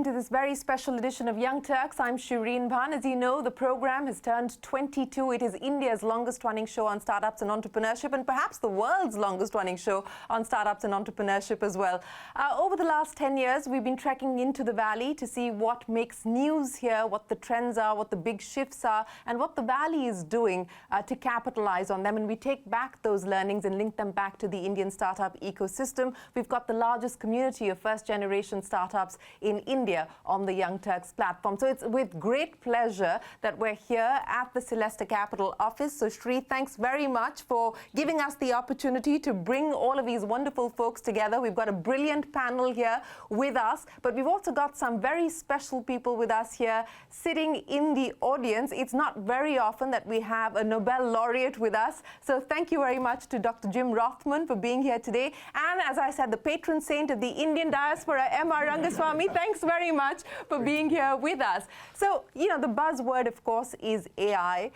to this very special edition of Young Turks. I'm Shereen Bhan. As you know, the program has turned 22. It is India's longest-running show on startups and entrepreneurship, and perhaps the world's longest-running show on startups and entrepreneurship as well. Over the last 10 years, we've been trekking into the valley to see what makes news here, what the trends are, what the big shifts are, and what the valley is doing to capitalize on them. And we take back those learnings and link them back to the Indian startup ecosystem. We've got the largest community of first-generation startups in India on the Young Turks platform. So it's with great pleasure that we're here at the Celesta Capital office. So Sri, thanks very much for giving us the opportunity to bring all of these wonderful folks together. We've got a brilliant panel here with us, but we've also got some very special people with us here sitting in the audience. It's not very often that we have a Nobel laureate with us. So thank you very much to Dr. Jim Rothman for being here today. And as I said, the patron saint of the Indian diaspora, M.R. Rangaswamy, thanks very much for being here with us. So, you know, the buzzword, of course, is AI,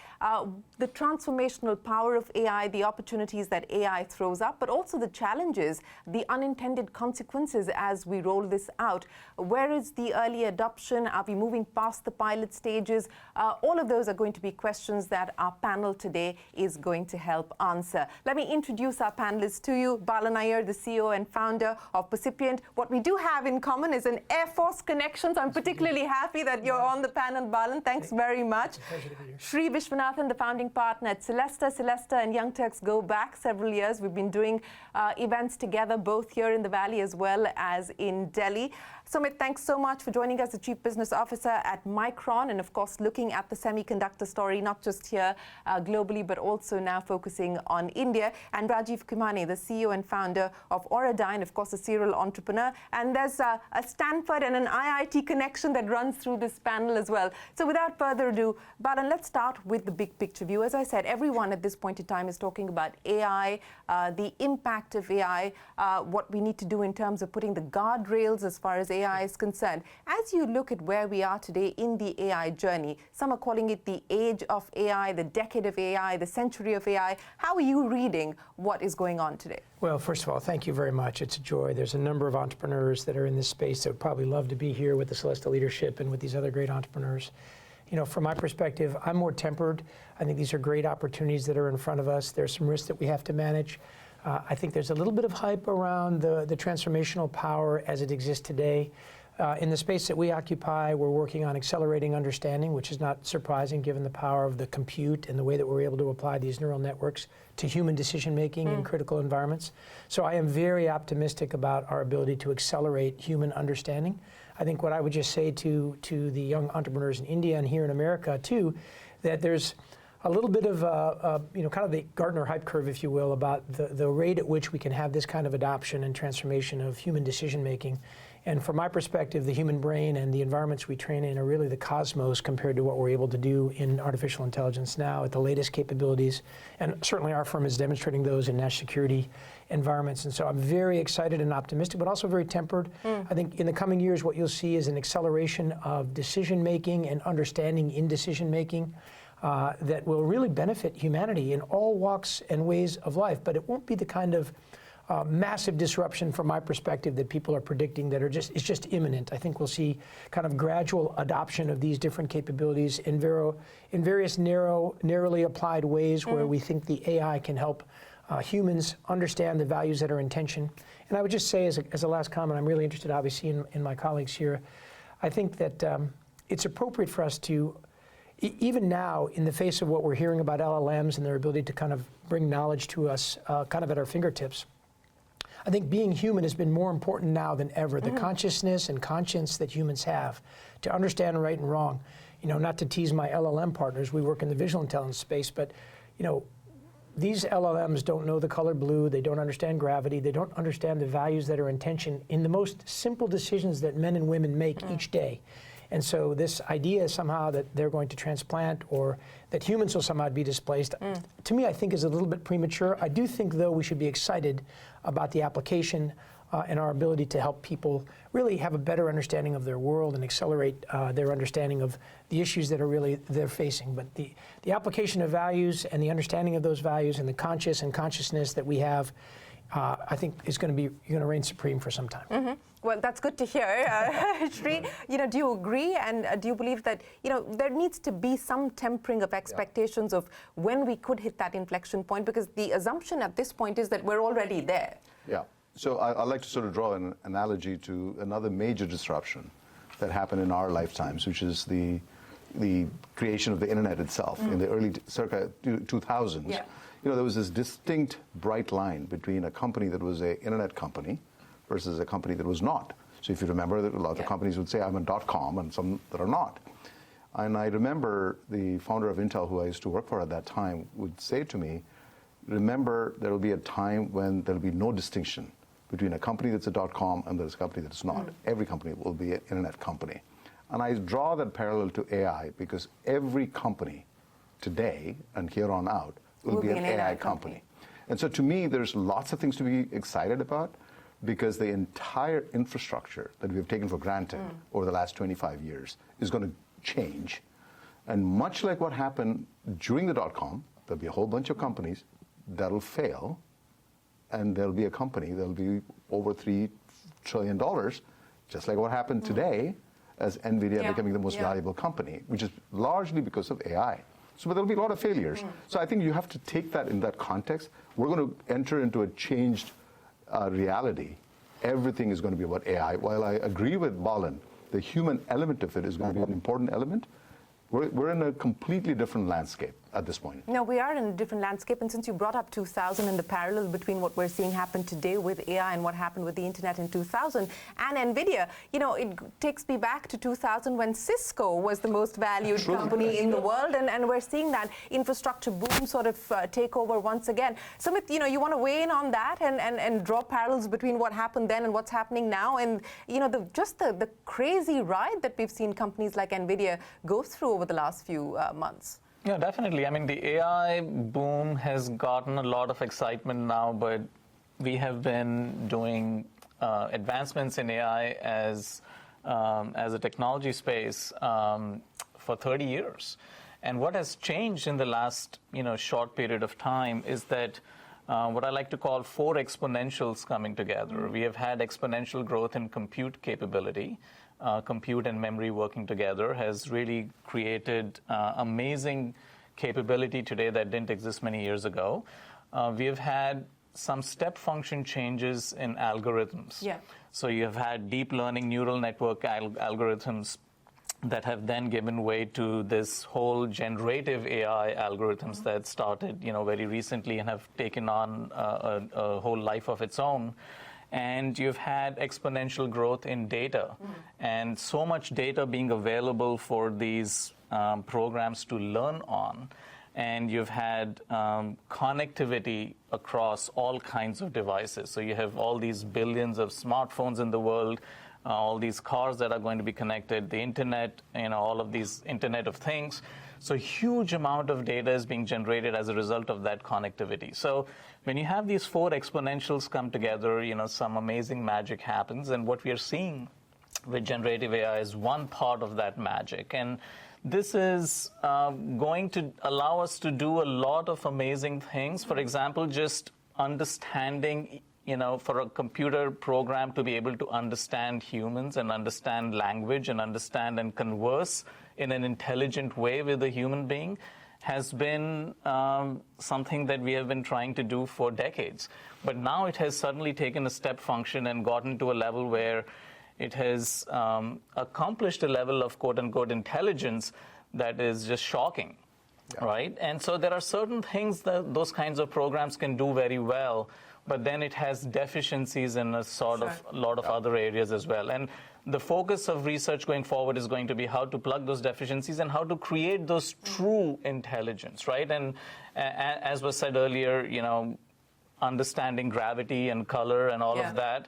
the transformational power of AI, the opportunities that AI throws up, but also the challenges, the unintended consequences as we roll this out. Where is the early adoption? Are we moving past the pilot stages? All of those are going to be questions that our panel today is going to help answer. Let me introduce our panelists to you. Balan Ayyar, the CEO and founder of Percipient. What we do have in common is an Air Force connection, so I'm particularly happy that you're on the panel, Balan. Thanks very much. Shri Viswanathan, the founding partner at Celesta. Celesta and Young Turks go back several years. We've been doing events together, both here in the Valley as well as in Delhi. Sumit, thanks so much for joining us, the Chief Business Officer at Micron, and of course looking at the semiconductor story, not just here globally, but also now focusing on India. And Rajiv Khemani, the CEO and founder of Auradine, of course a serial entrepreneur. And there's a Stanford and an IIT connection that runs through this panel as well. So without further ado, Balan, let's start with the big picture view. As I said, everyone at this point in time is talking about AI, the impact of AI, what we need to do in terms of putting the guardrails as far as AI is concerned. As you look at where we are today in the AI journey, some are calling it the age of AI, the decade of AI, the century of AI. How are you reading what is going on today? Well, first of all, thank you very much. It's a joy. There's a number of entrepreneurs that are in this space that would probably love to be here with the Celesta leadership and with these other great entrepreneurs. You know, from my perspective, I'm more tempered. I think these are great opportunities that are in front of us. There's some risks that we have to manage. I think there's a little bit of hype around the transformational power as it exists today. In the space that we occupy, we're working on accelerating understanding, which is not surprising given the power of the compute and the way that we're able to apply these neural networks to human decision-making in critical environments. So I am very optimistic about our ability to accelerate human understanding. I think what I would just say to the young entrepreneurs in India and here in America too, that there's a little bit of, you know, kind of the Gartner hype curve, if you will, about the rate at which we can have this kind of adoption and transformation of human decision-making. And from my perspective, the human brain and the environments we train in are really the cosmos compared to what we're able to do in artificial intelligence now at the latest capabilities. And certainly our firm is demonstrating those in national security environments. And so I'm very excited and optimistic, but also very tempered. I think in the coming years, what you'll see is an acceleration of decision-making and understanding in decision-making that will really benefit humanity in all walks and ways of life. But it won't be the kind of massive disruption from my perspective that people are predicting that is just imminent. I think we'll see kind of gradual adoption of these different capabilities in various narrowly applied ways where we think the AI can help humans understand the values that are in tension. And I would just say as a last comment, I'm really interested obviously in my colleagues here. I think that it's appropriate for us to, even now, in the face of what we're hearing about LLMs and their ability to kind of bring knowledge to us kind of at our fingertips, I think being human has been more important now than ever. The consciousness and conscience that humans have to understand right and wrong. You know, not to tease my LLM partners, we work in the visual intelligence space, but, you know, these LLMs don't know the color blue, they don't understand gravity, they don't understand the values that are in tension in the most simple decisions that men and women make each day. And so this idea somehow that they're going to transplant or that humans will somehow be displaced, to me I think is a little bit premature. I do think though we should be excited about the application and our ability to help people really have a better understanding of their world and accelerate their understanding of the issues that are really they're facing. But the application of values and the understanding of those values and the consciousness that we have I think is going to reign supreme for some time. Mm-hmm. Well, that's good to hear. Sri, do you agree, and do you believe that, there needs to be some tempering of expectations of when we could hit that inflection point, because the assumption at this point is that we're already there. Yeah. So I'd like to sort of draw an analogy to another major disruption that happened in our lifetimes, which is the creation of the internet itself in the early circa 2000s. Yeah. There was this distinct bright line between a company that was an internet company versus a company that was not. So if you remember, that a lot of companies would say, I'm a .com, and some that are not. And I remember the founder of Intel, who I used to work for at that time, would say to me, remember, there will be a time when there will be no distinction between a company that's a .com and there's a company that's not. Every company will be an internet company. And I draw that parallel to AI because every company today and here on out will be an AI company. And so to me, there's lots of things to be excited about, because the entire infrastructure that we've taken for granted over the last 25 years is going to change. And much like what happened during the .com, there'll be a whole bunch of companies that'll fail, and there'll be a company that'll be over $3 trillion, just like what happened today as NVIDIA becoming the most valuable company, which is largely because of AI. So there'll be a lot of failures. So I think you have to take that in that context. We're going to enter into a changed reality. Everything is going to be about AI. While I agree with Balan, the human element of it is going to be an important element, we're in a completely different landscape at this point. No, we are in a different landscape, and since you brought up 2000 and the parallel between what we're seeing happen today with AI and what happened with the internet in 2000 and NVIDIA, it takes me back to 2000 when Cisco was the most valued company in the world, and we're seeing that infrastructure boom sort of take over once again. Sumit, you want to weigh in on that and draw parallels between what happened then and what's happening now, and the crazy ride that we've seen companies like NVIDIA go through over the last few months. Yeah, definitely. I mean, the AI boom has gotten a lot of excitement now, but we have been doing advancements in AI as a technology space for 30 years. And what has changed in the last short period of time is that what I like to call 4 exponentials coming together. We have had exponential growth in compute capability. Compute and memory working together has really created amazing capability today that didn't exist many years ago. We have had some step function changes in algorithms. Yeah. So you have had deep learning neural network algorithms that have then given way to this whole generative AI algorithms that started very recently and have taken on a whole life of its own. And you've had exponential growth in data, and so much data being available for these programs to learn on. And you've had connectivity across all kinds of devices. So you have all these billions of smartphones in the world, all these cars that are going to be connected, the internet, all of these Internet of Things. So a huge amount of data is being generated as a result of that connectivity. So when you have these 4 exponentials come together, some amazing magic happens. And what we are seeing with generative AI is one part of that magic. And this is going to allow us to do a lot of amazing things. For example, just understanding, for a computer program to be able to understand humans and understand language and understand and converse in an intelligent way with a human being has been something that we have been trying to do for decades. But now it has suddenly taken a step function and gotten to a level where it has accomplished a level of quote-unquote intelligence that is just shocking, right? And so there are certain things that those kinds of programs can do very well, but then it has deficiencies in a sort of a lot of other areas as well. And the focus of research going forward is going to be how to plug those deficiencies and how to create those true intelligence, right? And as was said earlier, understanding gravity and color and all of that,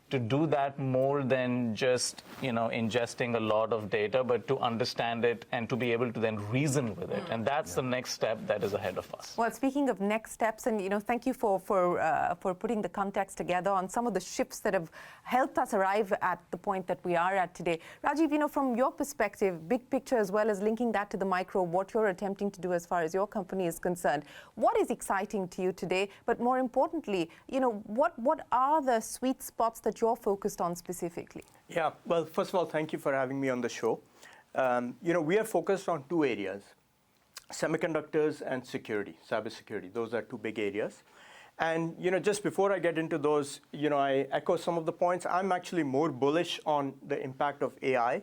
to do that more than just ingesting a lot of data, but to understand it and to be able to then reason with it. And that's the next step that is ahead of us. Well, speaking of next steps, and thank you for putting the context together on some of the shifts that have helped us arrive at the point that we are at today. Rajiv, from your perspective, big picture as well as linking that to the micro, what you're attempting to do as far as your company is concerned, what is exciting to you today? But more importantly, what are the sweet spots that you're focused on specifically? Yeah, well, first of all, thank you for having me on the show. We are focused on two areas, semiconductors and security, cybersecurity. Those are two big areas. And just before I get into those, I echo some of the points. I'm actually more bullish on the impact of AI.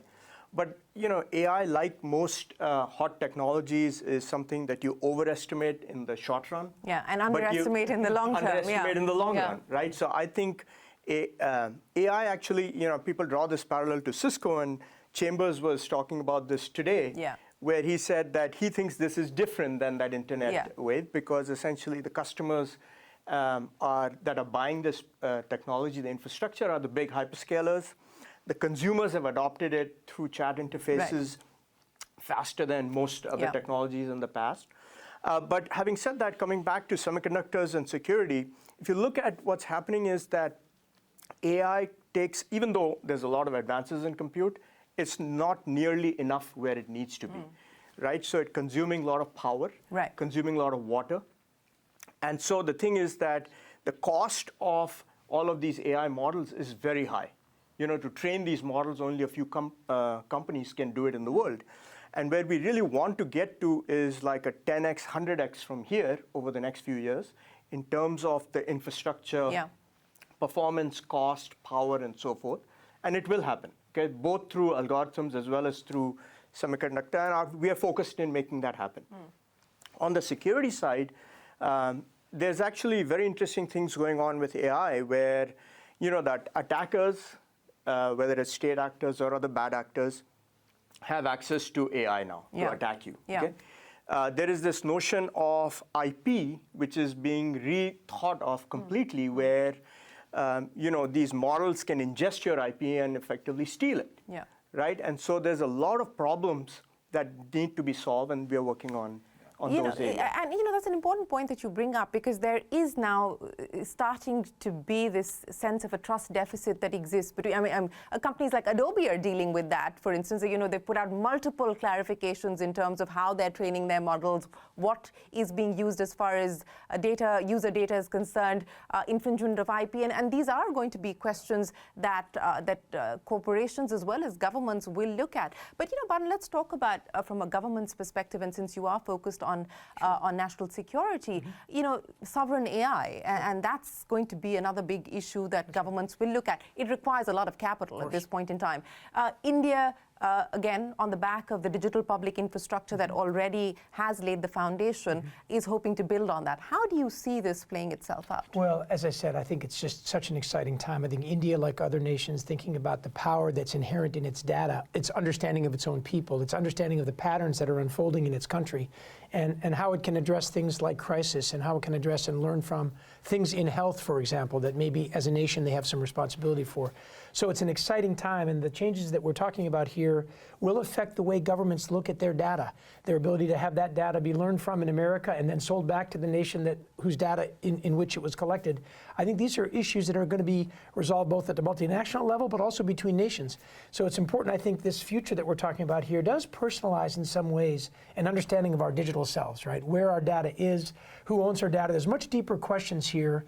But AI, like most hot technologies, is something that you overestimate in the short run. Yeah, and underestimate in the long term. Underestimate in the long run, right? So I think AI actually, people draw this parallel to Cisco, and Chambers was talking about this today, where he said that he thinks this is different than that internet wave, because essentially the customers that are buying this technology, the infrastructure, are the big hyperscalers. The consumers have adopted it through chat interfaces faster than most other technologies in the past. But having said that, coming back to semiconductors and security, if you look at what's happening is that AI takes, even though there's a lot of advances in compute, it's not nearly enough where it needs to be, right? So it's consuming a lot of power, consuming a lot of water. And so the thing is that the cost of all of these AI models is very high. To train these models, only a few companies can do it in the world. And where we really want to get to is like a 10x, 100x from here over the next few years in terms of the infrastructure, performance, cost, power, and so forth. And it will happen, okay, both through algorithms as well as through semiconductor. And we are focused in making that happen. On the security side, there's actually very interesting things going on with AI where, that attackers, whether it's state actors or other bad actors, have access to AI now to attack you. Okay? There is this notion of IP, which is being rethought of completely, where these models can ingest your IP and effectively steal it. Right? And so there's a lot of problems that need to be solved, and we are working on those areas. And that's an important point that you bring up, because there is now starting to be this sense of a trust deficit that exists between, companies like Adobe are dealing with that, for instance. They've put out multiple clarifications in terms of how they're training their models, what is being used as far as user data is concerned, infringement of IP, and these are going to be questions that corporations as well as governments will look at. But Balan, let's talk about from a government's perspective, and since you are focused on national security, sovereign AI, and that's going to be another big issue that governments will look at. It requires a lot of capital at this point in time. India, again, on the back of the digital public infrastructure that already has laid the foundation, is hoping to build on that. How do you see this playing itself out? Well, as I said, I think it's just such an exciting time. I think India, like other nations, thinking about the power that's inherent in its data, its understanding of its own people, its understanding of the patterns that are unfolding in its country, and how it can address things like crisis, and how it can address and learn from things in health, for example, that maybe as a nation they have some responsibility for. So it's an exciting time, and the changes that we're talking about here will affect the way governments look at their data, their ability to have that data be learned from in America and then sold back to the nation whose data in which it was collected. I think these are issues that are going to be resolved both at the multinational level but also between nations. So it's important, I think, this future that we're talking about here does personalize in some ways an understanding of our digital selves, right? Where our data is, who owns our data. There's much deeper questions here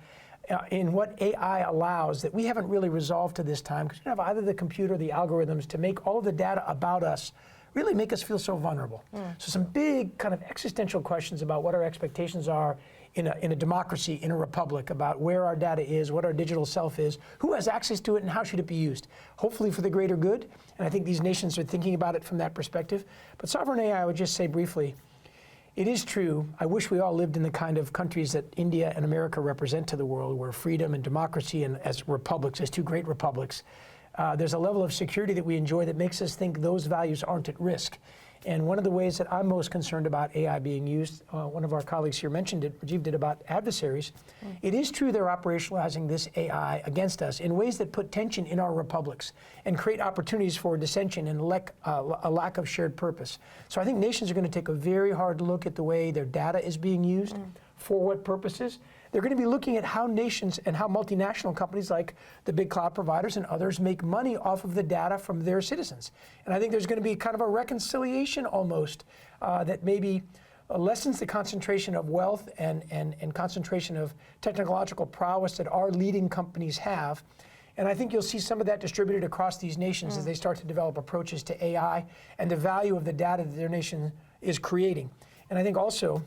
in what AI allows that we haven't really resolved to this time, because you have either the computer or the algorithms to make all of the data about us really make us feel so vulnerable. So some big kind of existential questions about what our expectations are in a democracy, in a republic, about where our data is, what our digital self is, who has access to it, and how should it be used, hopefully for the greater good. And I think these nations are thinking about it from that perspective. But sovereign AI, I would just say briefly, it is true, I wish we all lived in the kind of countries that India and America represent to the world, where freedom and democracy, and as republics, as two great republics, there's a level of security that we enjoy that makes us think those values aren't at risk. And one of the ways that I'm most concerned about AI being used, one of our colleagues here mentioned it, Rajiv did, about adversaries. It is true they're operationalizing this AI against us in ways that put tension in our republics and create opportunities for dissension and a lack of shared purpose. So I think nations are going to take a very hard look at the way their data is being used, for what purposes. They're going to be looking at how nations and how multinational companies like the big cloud providers and others make money off of the data from their citizens. And I think there's going to be kind of a reconciliation almost that maybe lessens the concentration of wealth and concentration of technological prowess that our leading companies have. And I think you'll see some of that distributed across these nations as they start to develop approaches to AI and the value of the data that their nation is creating. And I think also,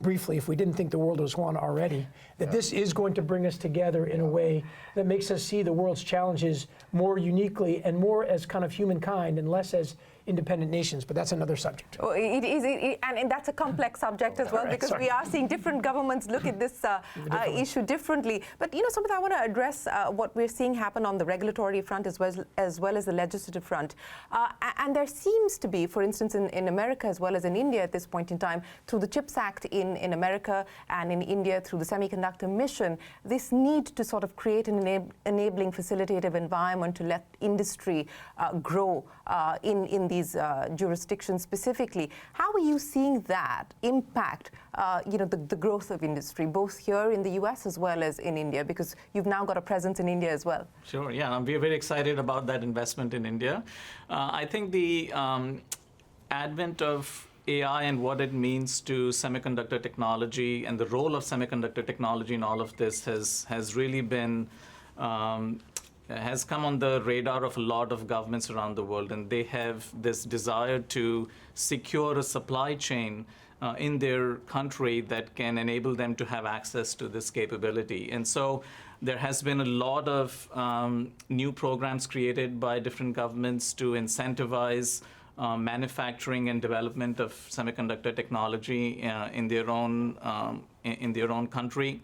briefly, if we didn't think the world was one already, that this is going to bring us together in a way that makes us see the world's challenges more uniquely and more as kind of humankind and less as independent nations, but that's another subject. Oh, it is, and that's a complex subject as well, because we are seeing different governments look at this issue differently. But Sumit, I want to address what we're seeing happen on the regulatory front as well as the legislative front. And there seems to be, for instance, in America as well as in India at this point in time, through the CHIPS Act in America and in India through the Semiconductor Mission, this need to sort of create an enabling facilitative environment to let industry grow in these jurisdictions specifically. How are you seeing that impact the growth of industry, both here in the US as well as in India, because you've now got a presence in India as well? Sure, yeah, we're very excited about that investment in India. I think the advent of AI and what it means to semiconductor technology and the role of semiconductor technology in all of this has really been has come on the radar of a lot of governments around the world, and they have this desire to secure a supply chain in their country that can enable them to have access to this capability. And so there has been a lot of new programs created by different governments to incentivize manufacturing and development of semiconductor technology in their own country.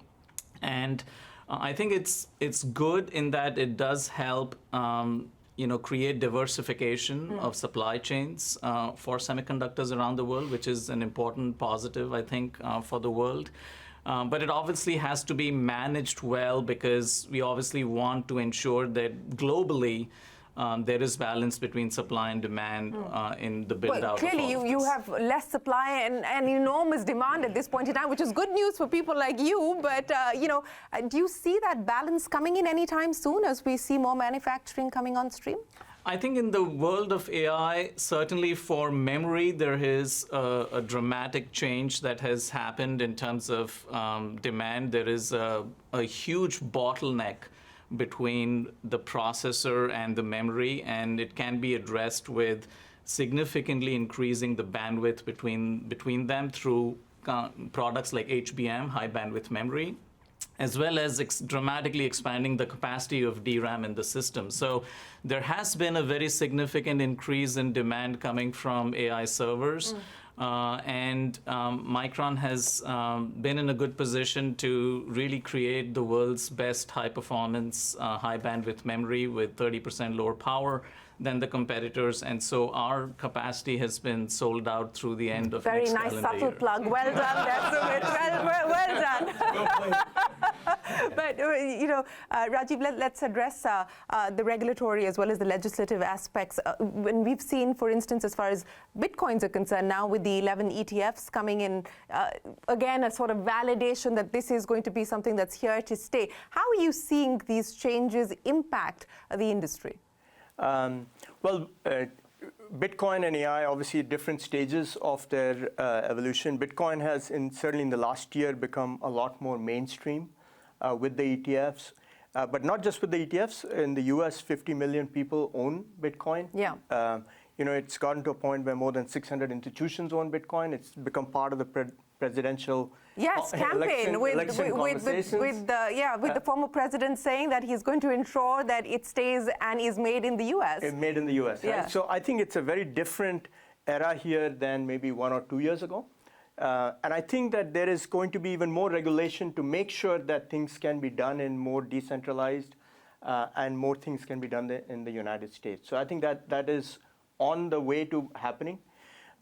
And I think it's good in that it does help create diversification of supply chains for semiconductors around the world, which is an important positive, I think, for the world. But it obviously has to be managed well, because we obviously want to ensure that globally there is balance between supply and demand in the build-out. Well, clearly you have less supply and enormous demand at this point in time, which is good news for people like you. But do you see that balance coming in anytime soon as we see more manufacturing coming on stream? I think in the world of AI, certainly for memory, there is a dramatic change that has happened in terms of demand. There is a huge bottleneck between the processor and the memory, and it can be addressed with significantly increasing the bandwidth between them through products like HBM, high bandwidth memory, as well as dramatically expanding the capacity of DRAM in the system. So there has been a very significant increase in demand coming from AI servers. And Micron has been in a good position to really create the world's best high-performance, high-bandwidth memory with 30% lower power than the competitors. And so our capacity has been sold out through the end of next calendar year. Very nice, subtle plug. Well done, that's well done. But, Rajiv, let's address the regulatory as well as the legislative aspects. When we've seen, for instance, as far as Bitcoins are concerned, now with the 11 ETFs coming in, again, a sort of validation that this is going to be something that's here to stay. How are you seeing these changes impact the industry? Bitcoin and AI, obviously at different stages of their evolution. Bitcoin has, certainly in the last year, become a lot more mainstream with the ETFs. But not just with the ETFs. In the US, 50 million people own Bitcoin. Yeah. It's gotten to a point where more than 600 institutions own Bitcoin. It's become part of the presidential campaign with the former president saying that he's going to ensure that it stays and is made in the U.S. It's made in the U.S. Yeah. Right? So I think it's a very different era here than maybe 1 or 2 years ago. And I think that there is going to be even more regulation to make sure that things can be done in more decentralized and more things can be done in the United States. So I think that is on the way to happening.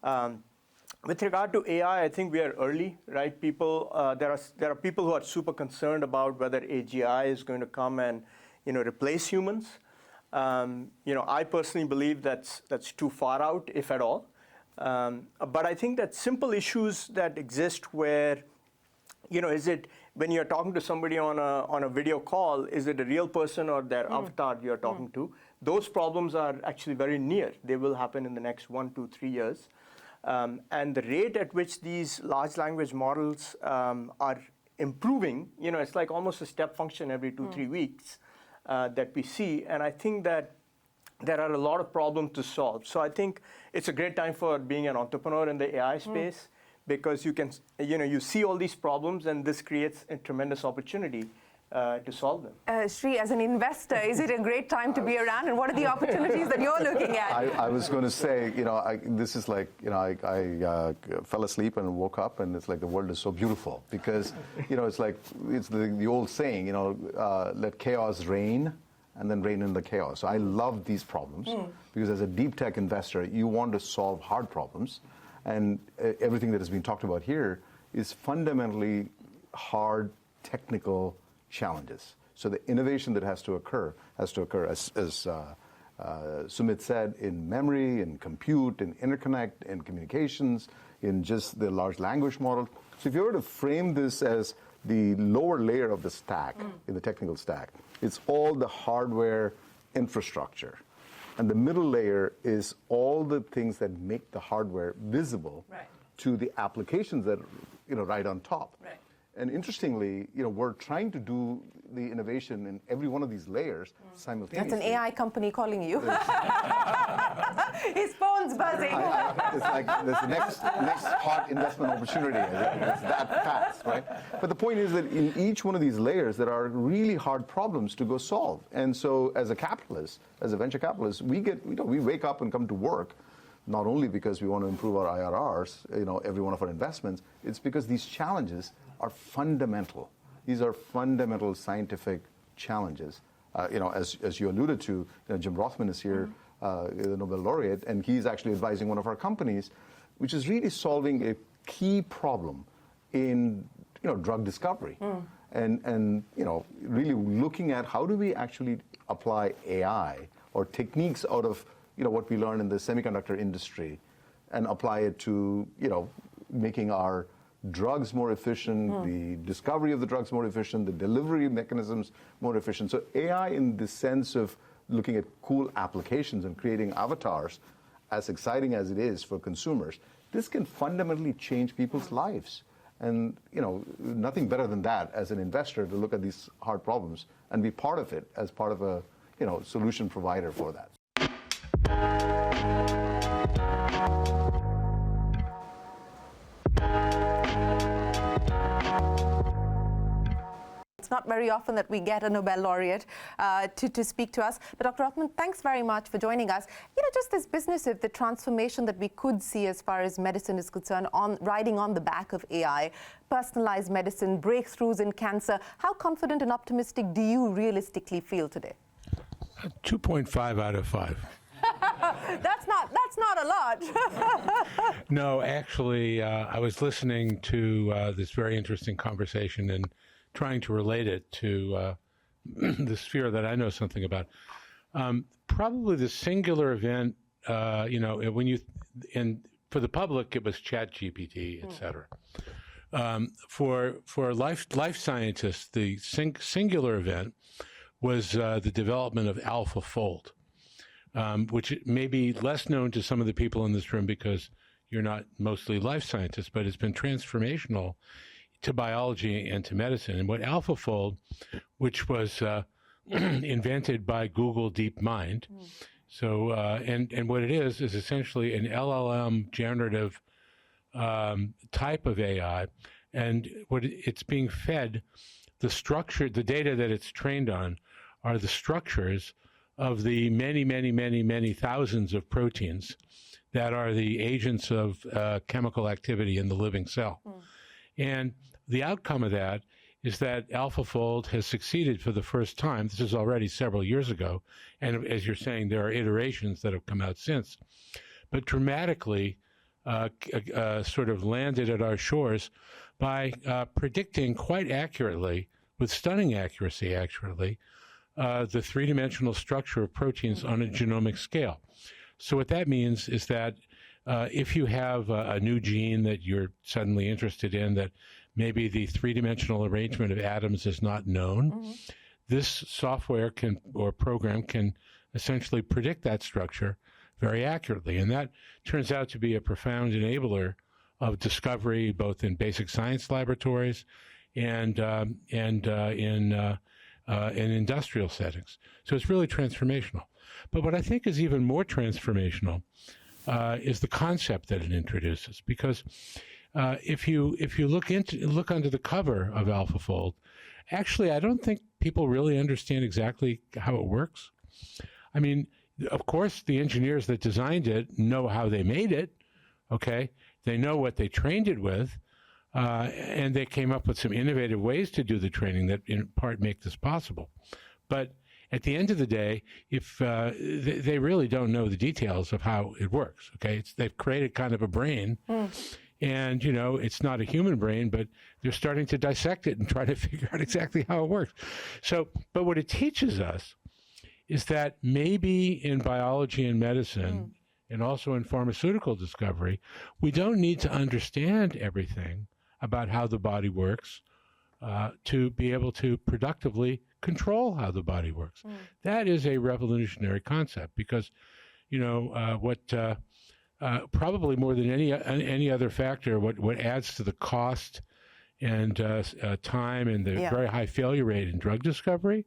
With regard to AI, I think we are early, right? There are people who are super concerned about whether AGI is going to come and replace humans. I personally believe that's too far out, if at all. But I think that simple issues that exist where, is it when you're talking to somebody on a video call, is it a real person or their avatar you're talking to? Those problems are actually very near. They will happen in the next 1, 2, 3 years. And the rate at which these large language models are improving, it's like almost a step function every 2, 3 weeks that we see. And I think that there are a lot of problems to solve. So I think it's a great time for being an entrepreneur in the AI space because you can, you see all these problems and this creates a tremendous opportunity to solve them. Sri, as an investor, is it a great time to be around, and what are the opportunities that you're looking at? I was going to say, this is like, I fell asleep and woke up, and it's like the world is so beautiful because, it's like it's the old saying, let chaos reign, and then reign in the chaos. So I love these problems because as a deep tech investor, you want to solve hard problems, and everything that has been talked about here is fundamentally hard technical challenges. So the innovation that has to occur as Sumit said, in memory, in compute, in interconnect, in communications, in just the large language model. So if you were to frame this as the lower layer of the stack, in the technical stack, it's all the hardware infrastructure. And the middle layer is all the things that make the hardware visible to the applications that right on top. Right. And interestingly, we're trying to do the innovation in every one of these layers simultaneously. That's an AI company calling you. His phone's buzzing. It's like this next hot investment opportunity. It's that fast, right? But the point is that in each one of these layers, there are really hard problems to go solve. And so, as a capitalist, as a venture capitalist, we wake up and come to work. Not only because we want to improve our IRRs, every one of our investments, it's because these challenges are fundamental. These are fundamental scientific challenges. As you alluded to, Jim Rothman is here, the Nobel laureate, and he's actually advising one of our companies, which is really solving a key problem in drug discovery, and really looking at how do we actually apply AI or techniques out of what we learn in the semiconductor industry and apply it to, making our drugs more efficient, the discovery of the drugs more efficient, the delivery mechanisms more efficient. So AI, in the sense of looking at cool applications and creating avatars, as exciting as it is for consumers, this can fundamentally change people's lives. And, nothing better than that as an investor to look at these hard problems and be part of it as part of a, solution provider for that. It's not very often that we get a Nobel laureate to speak to us. But Dr. Rothman, thanks very much for joining us. Just this business of the transformation that we could see as far as medicine is concerned, riding on the back of AI, personalized medicine, breakthroughs in cancer. How confident and optimistic do you realistically feel today? 2.5 out of 5. That's not a lot. No, actually, I was listening to this very interesting conversation and trying to relate it to the sphere that I know something about. Probably the singular event, for the public, it was ChatGPT, et cetera. For life scientists, the singular event was the development of AlphaFold, which may be less known to some of the people in this room because you're not mostly life scientists, but it's been transformational to biology and to medicine. And what AlphaFold, which was invented by Google DeepMind, so and what it is essentially an LLM generative type of AI, and what it's being fed, the data that it's trained on are the structures of the many thousands of proteins that are the agents of chemical activity in the living cell. And the outcome of that is that AlphaFold has succeeded for the first time. This is already several years ago. And as you're saying, there are iterations that have come out since. But dramatically sort of landed at our shores by predicting quite accurately, with stunning accuracy actually, the three-dimensional structure of proteins on a genomic scale. So what that means is that if you have a new gene that you're suddenly interested in that maybe the three-dimensional arrangement of atoms is not known, this software or program can essentially predict that structure very accurately. And that turns out to be a profound enabler of discovery, both in basic science laboratories and in industrial settings. So it's really transformational. But what I think is even more transformational is the concept that it introduces. Because if you look under the cover of AlphaFold, actually, I don't think people really understand exactly how it works. I mean, of course, the engineers that designed it know how they made it, okay? They know what they trained it with, and they came up with some innovative ways to do the training that in part make this possible. But at the end of the day, if they really don't know the details of how it works, okay? They've created kind of a brain, and, you know, it's not a human brain, but they're starting to dissect it and try to figure out exactly how it works. So, but what it teaches us is that maybe in biology and medicine, and also in pharmaceutical discovery, we don't need to understand everything about how the body works to be able to productively control how the body works. That is a revolutionary concept because, you know, probably more than any other factor, what adds to the cost and time and the very high failure rate in drug discovery,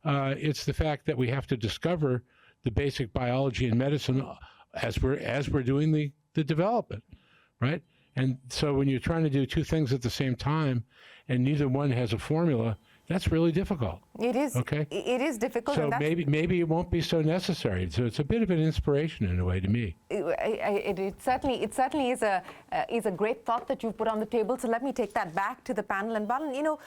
it's the fact that we have to discover the basic biology in medicine as we're doing the development, right? And so when you're trying to do two things at the same time and neither one has a formula, that's really difficult. It is. Okay. It is difficult. So maybe it won't be so necessary. So it's a bit of an inspiration in a way to me. It certainly is a great thought that you've put on the table. So let me take that back to the panel. And Balan, you know,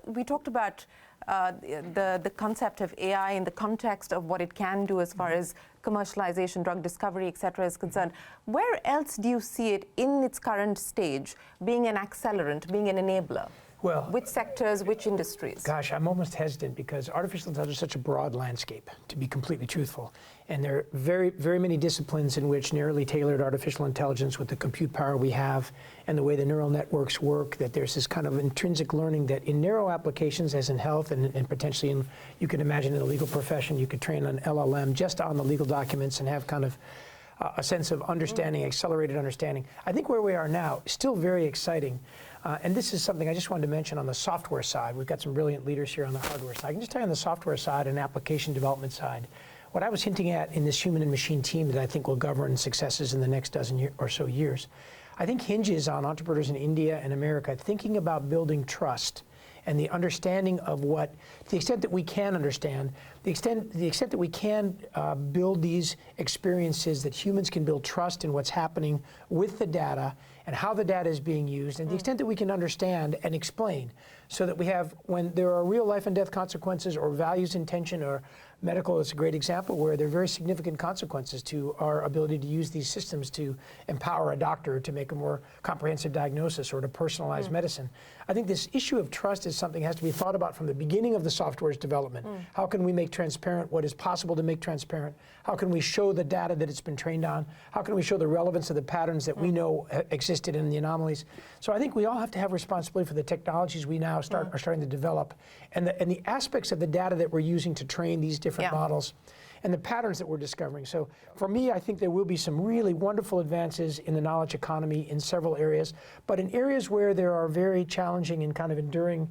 we talked about the concept of AI in the context of what it can do as far as commercialization, drug discovery, et cetera, is concerned. Where else do you see it in its current stage being an accelerant, being an enabler? Well, which sectors, which industries? Gosh, I'm almost hesitant because artificial intelligence is such a broad landscape, to be completely truthful. And there are very, very many disciplines in which narrowly tailored artificial intelligence with the compute power we have and the way the neural networks work, that there's this kind of intrinsic learning that in narrow applications, as in health and potentially in, you could imagine in the legal profession, you could train an LLM just on the legal documents and have kind of a sense of understanding, accelerated understanding. I think where we are now is still very exciting. And this is something I just wanted to mention on the software side. We've got some brilliant leaders here on the hardware side. I can just tell you on the software side and application development side, what I was hinting at in this human and machine team that I think will govern successes in the next dozen or so years, I think hinges on entrepreneurs in India and America thinking about building trust and the understanding of what, to the extent that we can understand, the extent that we can build these experiences that humans can build trust in what's happening with the data and how the data is being used, and the extent that we can understand and explain, so that we have, when there are real life and death consequences or values in tension, or medical is a great example where there are very significant consequences to our ability to use these systems to empower a doctor to make a more comprehensive diagnosis or to personalize medicine. I think this issue of trust is something that has to be thought about from the beginning of the software's development. How can we make transparent what is possible to make transparent? How can we show the data that it's been trained on? How can we show the relevance of the patterns that we know existed in the anomalies? So I think we all have to have responsibility for the technologies we now are starting to develop and the aspects of the data that we're using to train these different models and the patterns that we're discovering. So for me, I think there will be some really wonderful advances in the knowledge economy in several areas, but in areas where there are very challenging and kind of enduring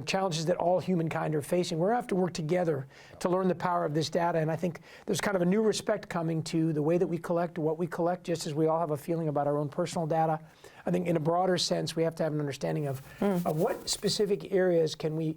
challenges that all humankind are facing, we're going to have to work together to learn the power of this data. And I think there's kind of a new respect coming to the way that we collect, what we collect, just as we all have a feeling about our own personal data. I think in a broader sense, we have to have an understanding of what specific areas can we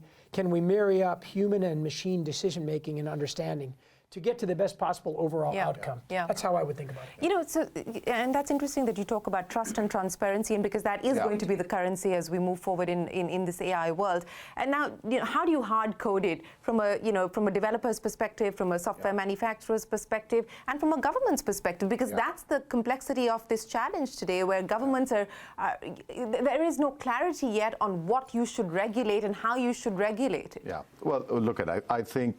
marry up human and machine decision-making and understanding to get to the best possible overall outcome. That's how I would think about it. You know, so, and that's interesting that you talk about trust and transparency, and because that is going to be the currency as we move forward in this AI world. And now, you know, how do you hard code it from a, you know, from a developer's perspective, from a software manufacturer's perspective, and from a government's perspective? Because that's the complexity of this challenge today, where governments are, there is no clarity yet on what you should regulate and how you should regulate it. Yeah. Well, look at I think.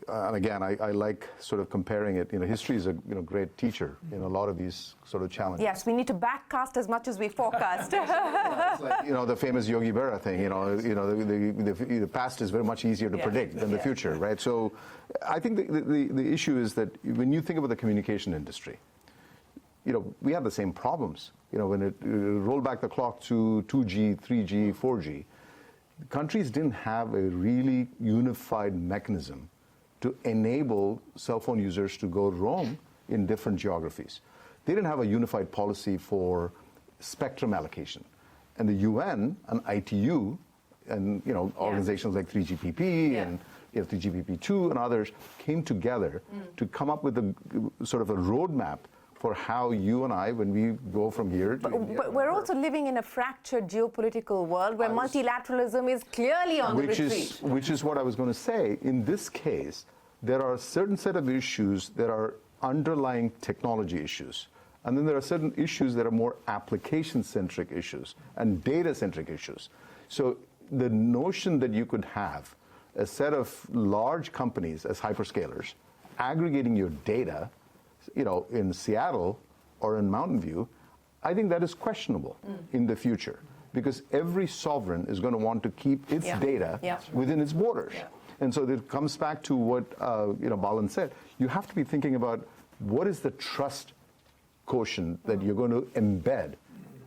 And again, I like sort of comparing it. You know, history is a great teacher in a lot of these sort of challenges. Yes, we need to backcast as much as we forecast. It's like, you know, the famous Yogi Berra thing. You know, the past is very much easier to predict than the future, right? So, I think the issue is that when you think about the communication industry, you know, we have the same problems. You know, when it roll back the clock to 2G, 3G, 4G. Countries didn't have a really unified mechanism to enable cell phone users to go roam in different geographies. They didn't have a unified policy for spectrum allocation. And the UN and ITU and, you know, organizations like 3GPP and 3GPP2 and others came together to come up with a sort of a roadmap for how you and I, when we go from here to India. But we're also living in a fractured geopolitical world where multilateralism is clearly on the retreat. Which is what I was going to say. In this case, there are a certain set of issues that are underlying technology issues. And then there are certain issues that are more application-centric issues and data-centric issues. So the notion that you could have a set of large companies as hyperscalers aggregating your data, you know, in Seattle or in Mountain View, I think that is questionable in the future, because every sovereign is going to want to keep its data within its borders. And so it comes back to what you know, Balan said. You have to be thinking about what is the trust quotient that you're going to embed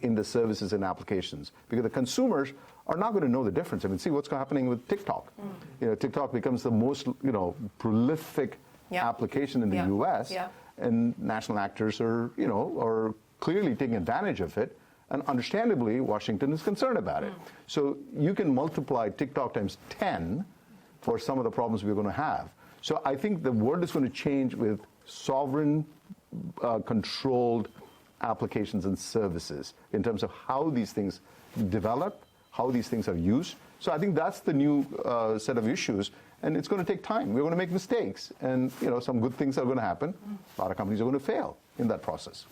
in the services and applications, because the consumers are not going to know the difference. I mean, see what's happening with TikTok. You know, TikTok becomes the most, you know, prolific application in the U.S. And national actors are, you know, are clearly taking advantage of it, and understandably, Washington is concerned about it. So you can multiply TikTok times 10 for some of the problems we're going to have. So I think the world is going to change with sovereign, controlled applications and services in terms of how these things develop, how these things are used. So I think that's the new set of issues. And it's going to take time. We're going to make mistakes, and you know, some good things are going to happen. A lot of companies are going to fail in that process.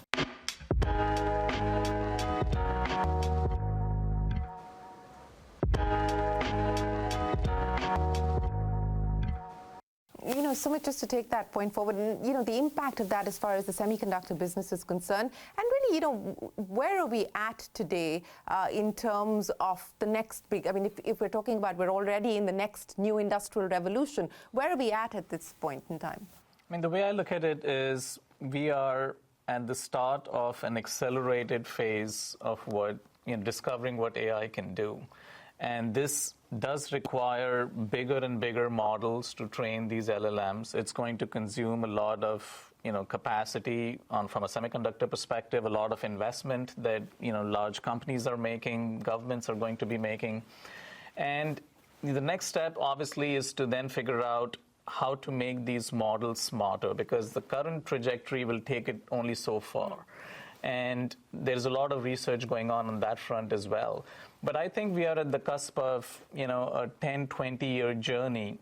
You know, Sumit, just to take that point forward, and you know, the impact of that as far as the semiconductor business is concerned, and really, you know, where are we at today in terms of the next big, I mean, if we're talking about we're already in the next new industrial revolution, where are we at this point in time? I mean, the way I look at it is we are at the start of an accelerated phase of what, you know, discovering what AI can do. And this does require bigger and bigger models to train these LLMs. It's going to consume a lot of, you know, capacity from a semiconductor perspective, a lot of investment that, you know, large companies are making, governments are going to be making. And the next step, obviously, is to then figure out how to make these models smarter, because the current trajectory will take it only so far. And there's a lot of research going on that front as well. But I think we are at the cusp of, you know, a 10, 20-year journey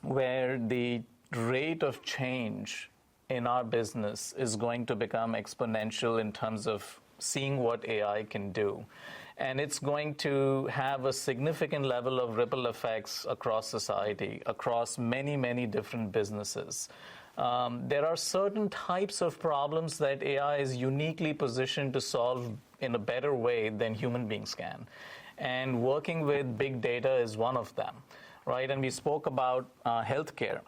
where the rate of change in our business is going to become exponential in terms of seeing what AI can do. And it's going to have a significant level of ripple effects across society, across many, many different businesses. There are certain types of problems that AI is uniquely positioned to solve in a better way than human beings can. And working with big data is one of them, right? And we spoke about healthcare.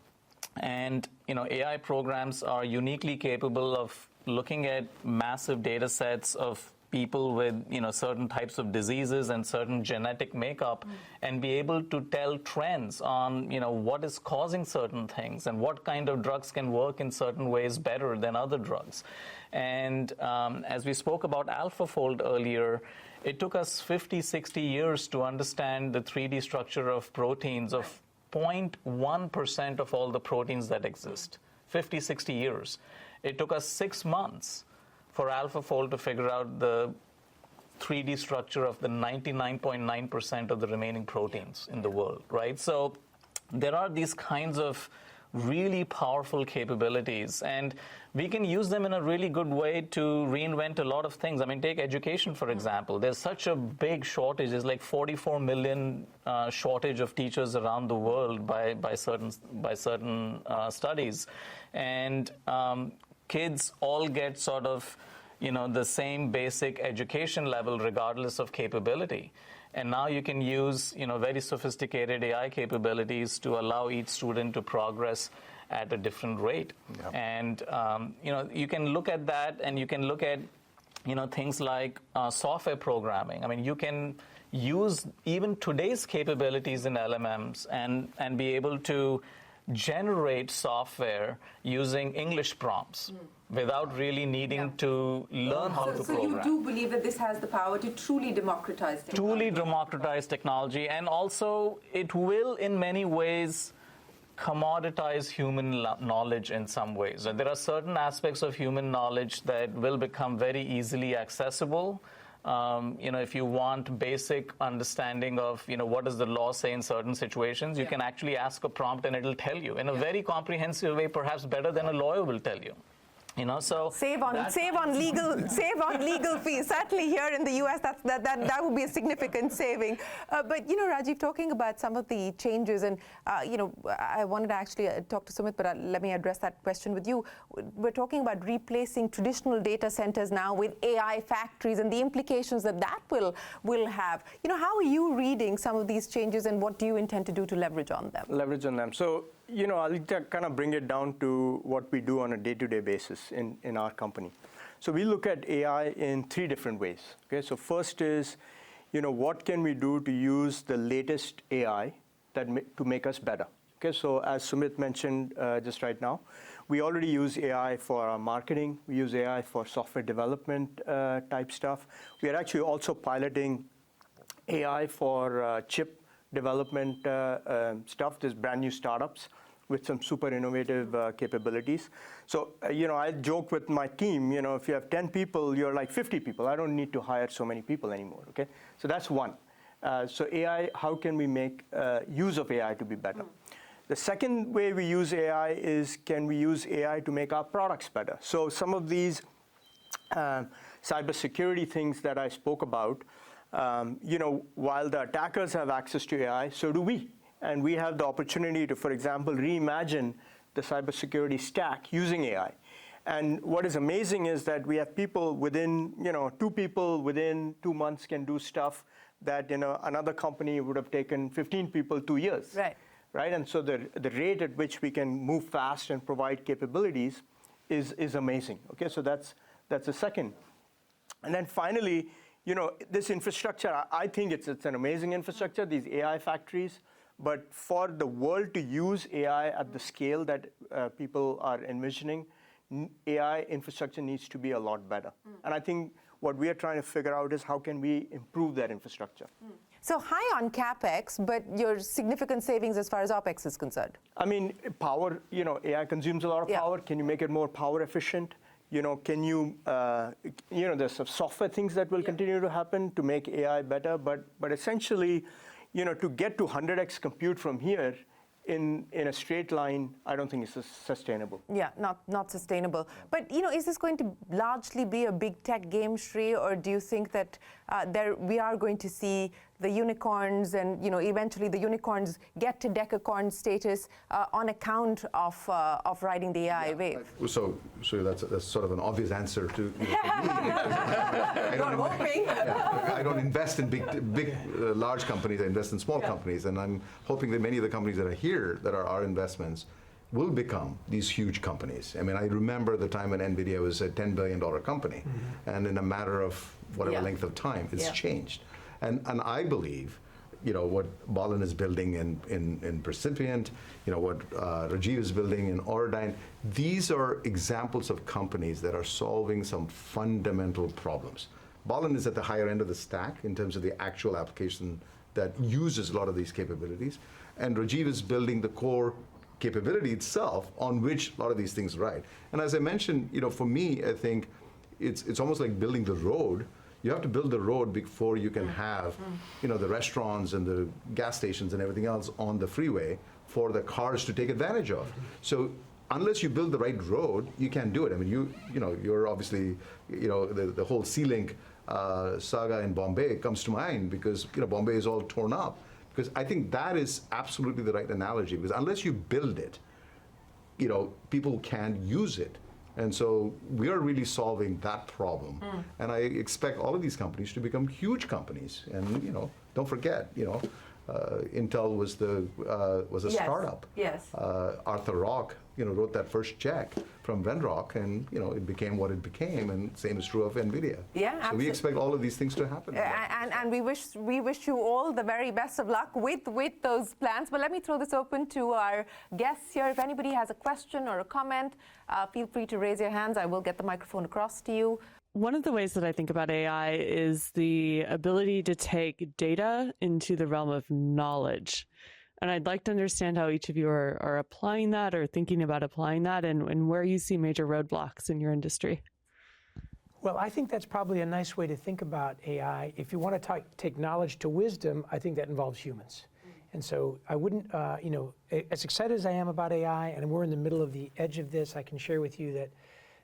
And, you know, AI programs are uniquely capable of looking at massive data sets of people with, you know, certain types of diseases and certain genetic makeup, and be able to tell trends on, you know, what is causing certain things and what kind of drugs can work in certain ways better than other drugs. And as we spoke about AlphaFold earlier, it took us 50, 60 years to understand the 3D structure of proteins of 0.1% of all the proteins that exist, 50, 60 years. It took us 6 months for AlphaFold to figure out the 3D structure of the 99.9% of the remaining proteins in the world, right? So there are these kinds of really powerful capabilities, and we can use them in a really good way to reinvent a lot of things. I mean, take education, for example. There's such a big shortage. There's like 44 million shortage of teachers around the world by certain studies. And kids all get sort of, the same basic education level regardless of capability. And now you can use, very sophisticated AI capabilities to allow each student to progress at a different rate. Yep. And, you can look at that, and you can look at, things like software programming. I mean, you can use even today's capabilities in LMMs and be able to generate software using English prompts without really needing to learn how to program. So you do believe that this has the power to truly democratize technology? Truly democratize technology, and also it will in many ways commoditize human knowledge in some ways. And there are certain aspects of human knowledge that will become very easily accessible. If you want basic understanding of, what does the law say in certain situations, you can actually ask a prompt and it'll tell you in a very comprehensive way, perhaps better than a lawyer will tell you. So save on legal fees. Certainly here in the U.S., that would be a significant saving. But Rajiv, talking about some of the changes, and I wanted to actually talk to Sumit, but let me address that question with you. We're talking about replacing traditional data centers now with AI factories, and the implications that will have. How are you reading some of these changes, and what do you intend to do to leverage on them? So, I'll kind of bring it down to what we do on a day-to-day basis in our company. So we look at AI in 3 different ways. Okay, so first is, what can we do to use the latest AI to make us better? Okay, so as Sumit mentioned just right now, we already use AI for our marketing. We use AI for software development type stuff. We are actually also piloting AI for chip development stuff. There's brand new startups with some super innovative capabilities. So, I joke with my team, if you have 10 people, you're like 50 people. I don't need to hire so many people anymore, okay? So that's one. So AI, how can we make use of AI to be better? The second way we use AI is, can we use AI to make our products better? So some of these cybersecurity things that I spoke about, while the attackers have access to AI, so do we. And we have the opportunity to, for example, reimagine the cybersecurity stack using AI. And what is amazing is that we have people within, 2 people within 2 months can do stuff that, another company would have taken 15 people 2 years. Right? And so the rate at which we can move fast and provide capabilities is amazing. Okay, so that's the second. And then finally, this infrastructure, I think it's an amazing infrastructure, these AI factories. But for the world to use AI at the scale that people are envisioning, AI infrastructure needs to be a lot better. And I think what we are trying to figure out is how can we improve that infrastructure. So high on CapEx, but your significant savings as far as OpEx is concerned. I mean, power, AI consumes a lot of power. Can you make it more power efficient? Can you, there's some software things that will continue to happen to make AI better, but essentially, to get to 100x compute from here in a straight line, I don't think it's sustainable. Yeah, not sustainable. But is this going to largely be a big tech game, Sri, or do you think that we are going to see the unicorns and eventually the unicorns get to decacorn status on account of riding the AI wave? So that's sort of an obvious answer to. I don't invest in big large companies. I invest in small companies, and I'm hoping that many of the companies that are here that are our investments will become these huge companies. I mean, I remember the time when NVIDIA was a $10 billion company, and in a matter of whatever length of time, it's changed. And I believe, what Balan is building in Percipient, what Rajiv is building in Auradine, these are examples of companies that are solving some fundamental problems. Balan is at the higher end of the stack in terms of the actual application that uses a lot of these capabilities. And Rajiv is building the core capability itself on which a lot of these things ride. And as I mentioned, for me, I think it's almost like building the road. You have to build the road before you can have, the restaurants and the gas stations and everything else on the freeway for the cars to take advantage of. So unless you build the right road, you can't do it. I mean, you're obviously, the whole C-Link saga in Bombay comes to mind because, Bombay is all torn up. Because I think that is absolutely the right analogy. Because unless you build it, people can't use it. And so we are really solving that problem. And I expect all of these companies to become huge companies. And don't forget, Intel was a startup. Yes. Arthur Rock, wrote that first check from Venrock, and it became what it became. And same is true of NVIDIA. Yeah, so absolutely. we expect all of these things to happen. And we wish you all the very best of luck with those plans. But let me throw this open to our guests here. If anybody has a question or a comment, feel free to raise your hands. I will get the microphone across to you. One of the ways that I think about AI is the ability to take data into the realm of knowledge. And I'd like to understand how each of you are applying that or thinking about applying that, and where you see major roadblocks in your industry. Well, I think that's probably a nice way to think about AI. If you want to take knowledge to wisdom, I think that involves humans. And so I wouldn't, as excited as I am about AI, and we're in the middle of the edge of this, I can share with you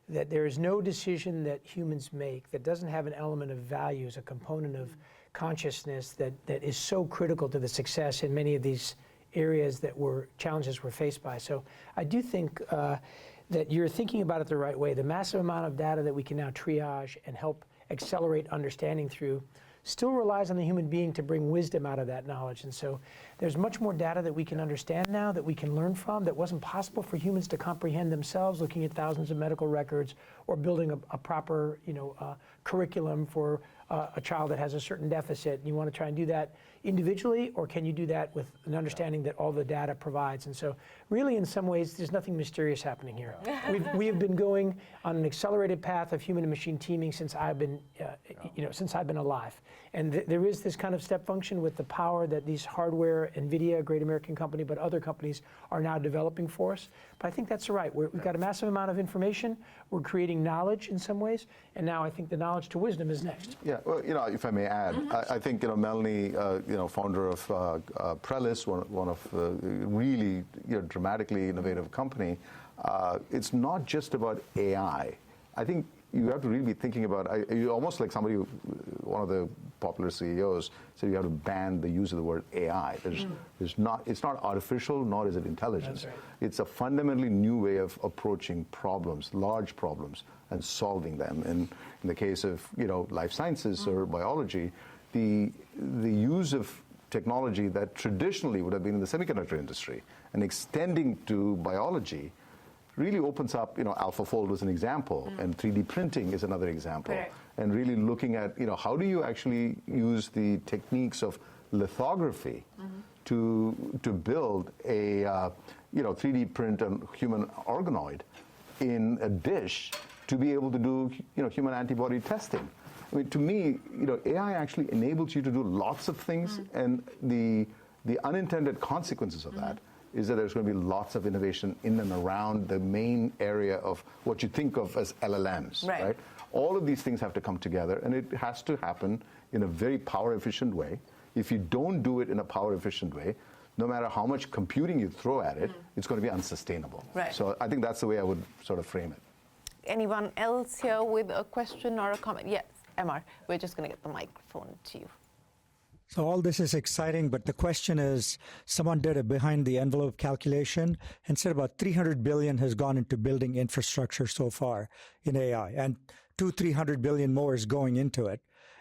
that there is no decision that humans make that doesn't have an element of values, a component of consciousness that is so critical to the success in many of these areas challenges we're faced by. So I do think that you're thinking about it the right way. The massive amount of data that we can now triage and help accelerate understanding through still relies on the human being to bring wisdom out of that knowledge. And so there's much more data that we can understand now, that we can learn from, that wasn't possible for humans to comprehend themselves, looking at thousands of medical records or building a proper curriculum for a child that has a certain deficit. And you want to try and do that individually, or can you do that with an understanding that all the data provides? And so really, in some ways, there's nothing mysterious happening here. We have been going on an accelerated path of human and machine teaming since I've been, since I've been alive. And there is this kind of step function with the power that these hardware, NVIDIA, a great American company, but other companies are now developing for us. But I think that's right. We've got a massive amount of information. We're creating knowledge in some ways. And now I think the knowledge to wisdom is next. Yeah, well, if I may add, I think, Melanie, founder of Prelis, one of really dramatically innovative company, it's not just about AI. I think you have to really be thinking about, you're almost like somebody, one of the popular CEOs said you have to ban the use of the word AI. It's not artificial, nor is it intelligence. Right. It's a fundamentally new way of approaching problems, large problems, and solving them. And in the case of life sciences or biology, the use of technology that traditionally would have been in the semiconductor industry and extending to biology really opens up, AlphaFold was an example, and 3D printing is another example. Right. And really looking at, how do you actually use the techniques of lithography to build a, 3D print a human organoid in a dish to be able to do, human antibody testing. I mean, to me, AI actually enables you to do lots of things, and the unintended consequences of that is that there's going to be lots of innovation in and around the main area of what you think of as LLMs, right? All of these things have to come together, and it has to happen in a very power-efficient way. If you don't do it in a power-efficient way, no matter how much computing you throw at it, it's going to be unsustainable. Right. So I think that's the way I would sort of frame it. Anyone else here with a question or a comment? Yes, Emar, we're just going to get the microphone to you. So all this is exciting, but the question is, someone did a behind-the-envelope calculation and said about $300 billion has gone into building infrastructure so far in AI, and $200-300 billion more is going into it.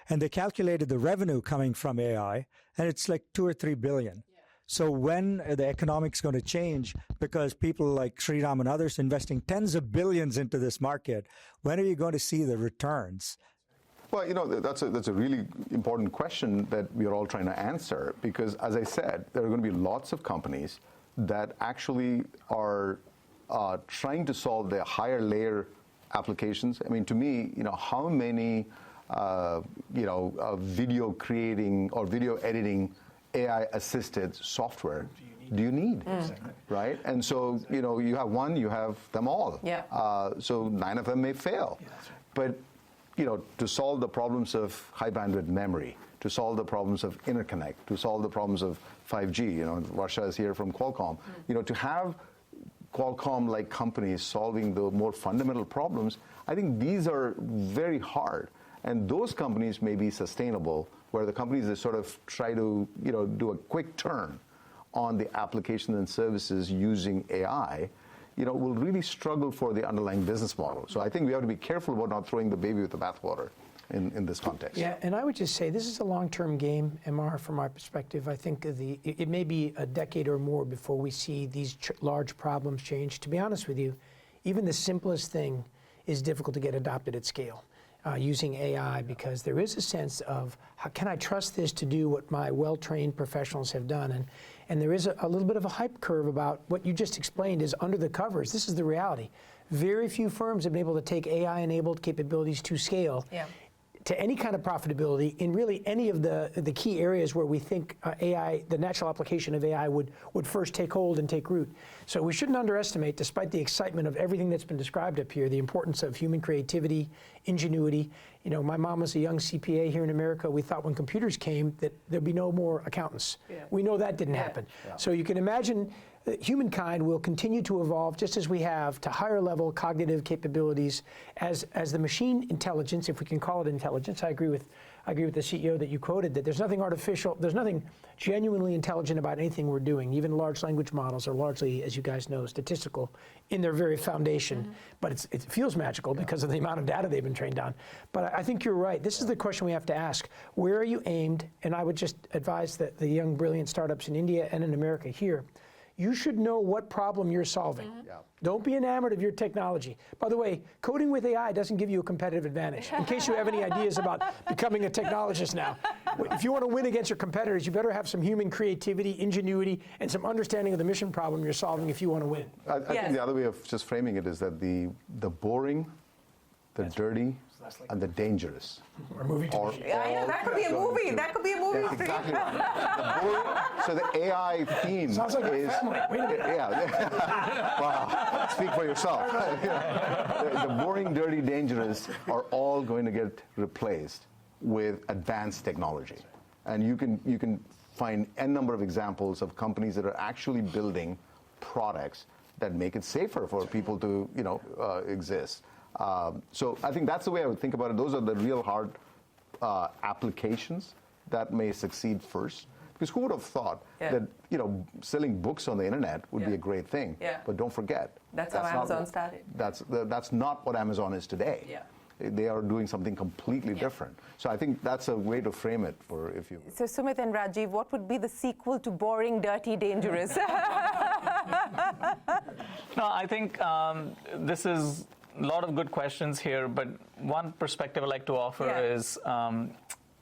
And they calculated the revenue coming from AI, and it's like $2 or $3 billion. Yeah. So when are the economics going to change? Because people like Sriram and others investing tens of billions into this market, when are you going to see the returns? Well, that's a really important question that we are all trying to answer, because, as I said, there are going to be lots of companies that actually are trying to solve the higher layer applications. I mean, to me, how many, video creating or video editing AI-assisted software do you need, right? And so, you have one, you have them all. Yeah. So 9 of them may fail. Yeah. But, to solve the problems of high bandwidth memory, to solve the problems of interconnect, to solve the problems of 5G, Russia is here from Qualcomm, to have Qualcomm-like companies solving the more fundamental problems, I think these are very hard. And those companies may be sustainable, where the companies that sort of try to, do a quick turn on the application and services using AI, will really struggle for the underlying business model. So I think we have to be careful about not throwing the baby with the bathwater in this context. Yeah, and I would just say this is a long-term game, MR, from my perspective. I think it may be a decade or more before we see these large problems change. To be honest with you, even the simplest thing is difficult to get adopted at scale. Using AI, because there is a sense of how can I trust this to do what my well-trained professionals have done, and there is a little bit of a hype curve about what you just explained is under the covers. This is the reality. Very few firms have been able to take AI-enabled capabilities to scale. Yeah. To any kind of profitability in really any of the key areas where we think AI, the natural application of AI would first take hold and take root. So we shouldn't underestimate, despite the excitement of everything that's been described up here, the importance of human creativity, ingenuity. My mom was a young CPA here in America. We thought when computers came that there'd be no more accountants. Yeah. We know that didn't happen. Yeah. So you can imagine humankind will continue to evolve just as we have to higher level cognitive capabilities as the machine intelligence, if we can call it intelligence. I agree with the CEO that you quoted that there's nothing artificial, there's nothing genuinely intelligent about anything we're doing. Even large language models are largely, as you guys know, statistical in their very foundation, but it feels magical because of the amount of data they've been trained on. But I think you're right. This is the question we have to ask. Where are you aimed? And I would just advise that the young, brilliant startups in India and in America here, you should know what problem you're solving. Yeah. Don't be enamored of your technology. By the way, coding with AI doesn't give you a competitive advantage. In case you have any ideas about becoming a technologist now. If you want to win against your competitors, you better have some human creativity, ingenuity, and some understanding of the mission problem you're solving if you want to win. I think the other way of just framing it is that the boring, the dirty, and the dangerous. Or movie to that could be a movie. That could be a movie. That's exactly right. So the AI theme sounds like is... Wow. Speak for yourself. The boring, dirty, dangerous are all going to get replaced with advanced technology. And you can find n number of examples of companies that are actually building products that make it safer for people to exist. So I think that's the way I would think about it. Those are the real hard applications that may succeed first. Because who would have thought that selling books on the internet would be a great thing? Yeah. But don't forget, that's how Amazon started. That's not what Amazon is today. Yeah. They are doing something completely different. So I think that's a way to frame it for if you... So Sumit and Rajiv, what would be the sequel to Boring, Dirty, Dangerous? No, I think this is a lot of good questions here, but one perspective I'd like to offer is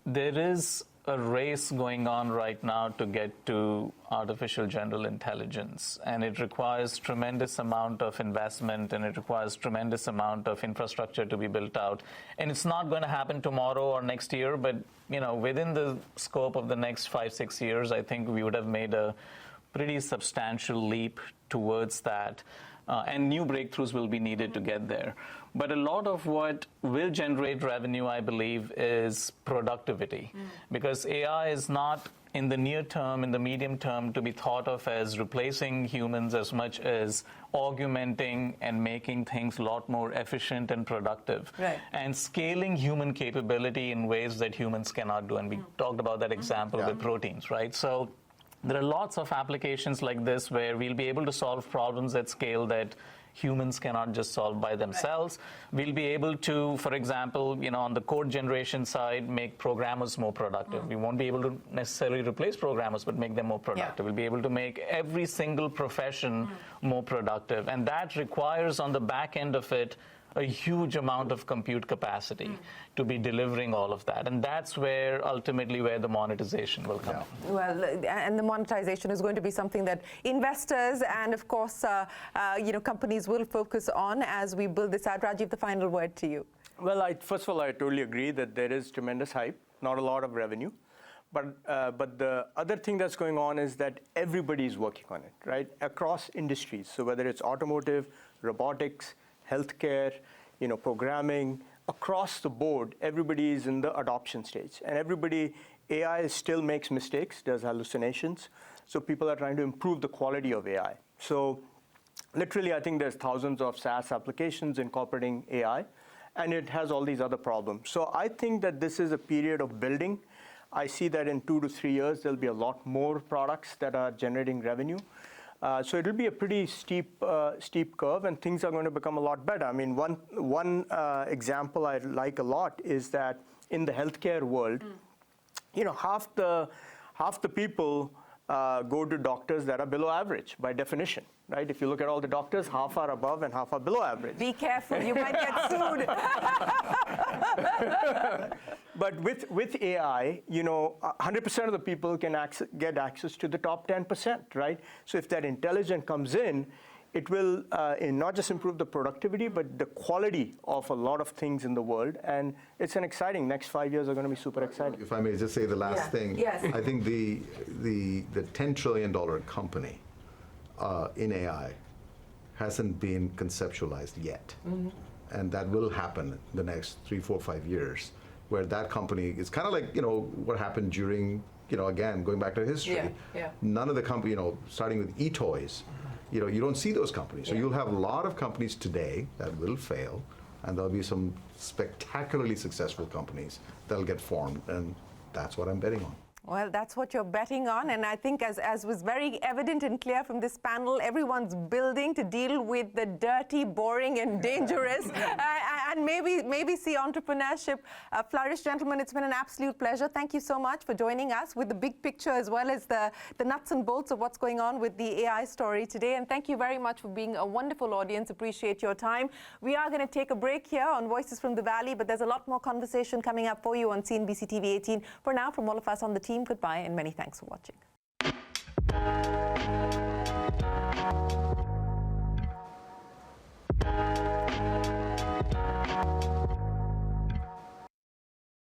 there is a race going on right now to get to artificial general intelligence, and it requires tremendous amount of investment, and it requires tremendous amount of infrastructure to be built out. And it's not going to happen tomorrow or next year, but within the scope of the next 5-6 years, I think we would have made a pretty substantial leap towards that. And new breakthroughs will be needed to get there. But a lot of what will generate revenue, I believe, is productivity. Because AI is not, in the near term, in the medium term, to be thought of as replacing humans as much as augmenting and making things a lot more efficient and productive. Right. And scaling human capability in ways that humans cannot do. And we talked about that example with proteins, right? So there are lots of applications like this where we'll be able to solve problems at scale that humans cannot just solve by themselves. Right. We'll be able to, for example, on the code generation side, make programmers more productive. We won't be able to necessarily replace programmers, but make them more productive. We'll be able to make every single profession more productive. And that requires, on the back end of it, a huge amount of compute capacity to be delivering all of that. And that's where, ultimately, where the monetization will come in. Well, and the monetization is going to be something that investors and, of course, companies will focus on as we build this out. Rajiv, the final word to you. Well, first of all, I totally agree that there is tremendous hype, not a lot of revenue. But the other thing that's going on is that everybody's working on it, right? Across industries. So whether it's automotive, robotics, healthcare, programming, across the board, everybody is in the adoption stage. And AI still makes mistakes, does hallucinations. So people are trying to improve the quality of AI. So literally, I think there's thousands of SaaS applications incorporating AI, and it has all these other problems. So I think that this is a period of building. I see that in 2 to 3 years, there'll be a lot more products that are generating revenue. So it'll be a pretty steep curve, and things are going to become a lot better. I mean, one example I like a lot is that in the healthcare world, half the people go to doctors that are below average by definition, right? If you look at all the doctors, half are above and half are below average. Be careful, you might get sued. But with AI, 100% of the people can get access to the top 10%, right? So if that intelligence comes in, it will not just improve the productivity, but the quality of a lot of things in the world. And it's an exciting, next 5 years are going to be super exciting. If I may just say the last thing. Yes. I think the $10 trillion company in AI hasn't been conceptualized yet. Mm-hmm. And that will happen in the next 3, 4, 5 years, where that company is kind of like, what happened during, again, going back to history. Yeah. None of the company, starting with eToys, you don't see those companies. So you'll have a lot of companies today that will fail, and there'll be some spectacularly successful companies that'll get formed, and that's what I'm betting on. Well, that's what you're betting on, and I think as was very evident and clear from this panel, everyone's building to deal with the dirty, boring, and dangerous, and maybe see entrepreneurship flourish. Gentlemen, it's been an absolute pleasure. Thank you so much for joining us with the big picture as well as the nuts and bolts of what's going on with the AI story today, and thank you very much for being a wonderful audience. Appreciate your time. We are going to take a break here on Voices from the Valley, but there's a lot more conversation coming up for you on CNBC-TV18. For now, from all of us on the team, goodbye and many thanks for watching.